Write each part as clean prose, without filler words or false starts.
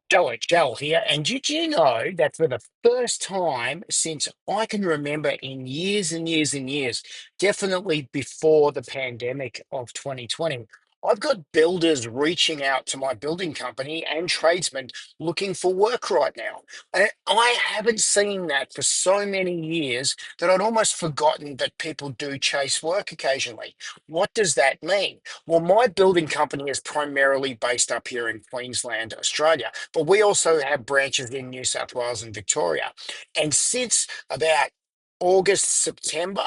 Joel here, and did you know that for the first time since I can remember in years and years and years, definitely before the pandemic of 2020, I've got builders reaching out to my building company and tradesmen looking for work right now. And I haven't seen that for so many years that I'd almost forgotten that people do chase work occasionally. What does that mean? Well, my building company is primarily based up here in Queensland, Australia, but we also have branches in New South Wales and Victoria. And since about August, September,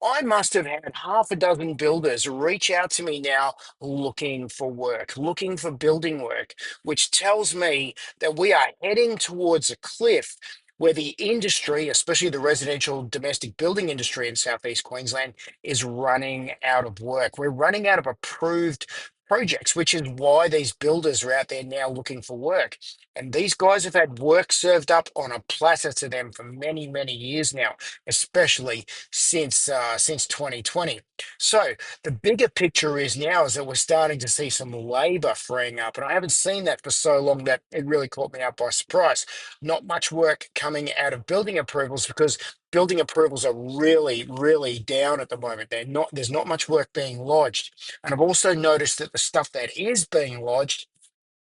I must have had half a dozen builders reach out to me now looking for work, looking for building work, which tells me that we are heading towards a cliff where the industry, especially the residential domestic building industry in Southeast Queensland, is running out of work. We're running out of approved projects, which is why these builders are out there now looking for work. And these guys have had work served up on a platter to them for many, many years now, especially since 2020. So the bigger picture is now is that we're starting to see some labor freeing up, and I haven't seen that for so long that it really caught me out by surprise. Not much work coming out of building approvals because building approvals are really, really down at the moment. There's not much work being lodged. And I've also noticed that the stuff that is being lodged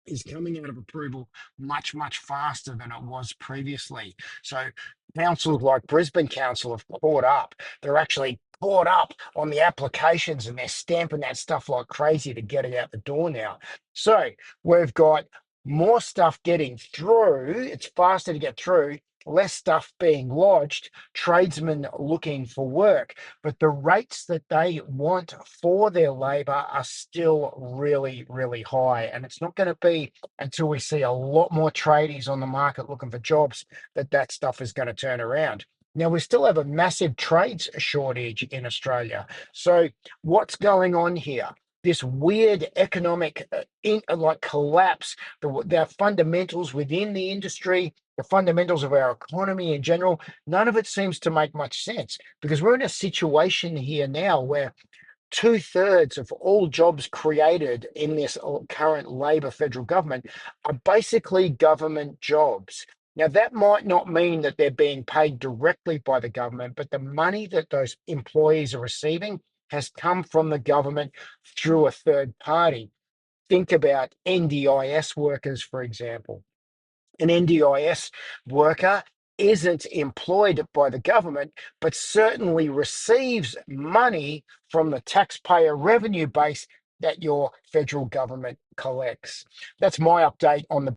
is coming out of approval much, much faster than it was previously. So councils like Brisbane Council have caught up. They're actually caught up on the applications and they're stamping that stuff like crazy to get it out the door now. So we've got more stuff getting through. It's faster to get through, less stuff being lodged, tradesmen looking for work, but the rates that they want for their labour are still really, really high. And it's not going to be until we see a lot more tradies on the market looking for jobs that that stuff is going to turn around. Now, we still have a massive trades shortage in Australia. So, what's going on here? This weird economic like collapse, the fundamentals within the industry, the fundamentals of our economy in general, none of it seems to make much sense because we're in a situation here now where two-thirds of all jobs created in this current Labor federal government are basically government jobs. Now, that might not mean that they're being paid directly by the government, but the money that those employees are receiving has come from the government through a third party. Think about NDIS workers, for example. An NDIS worker isn't employed by the government, but certainly receives money from the taxpayer revenue base that your federal government collects. That's my update on the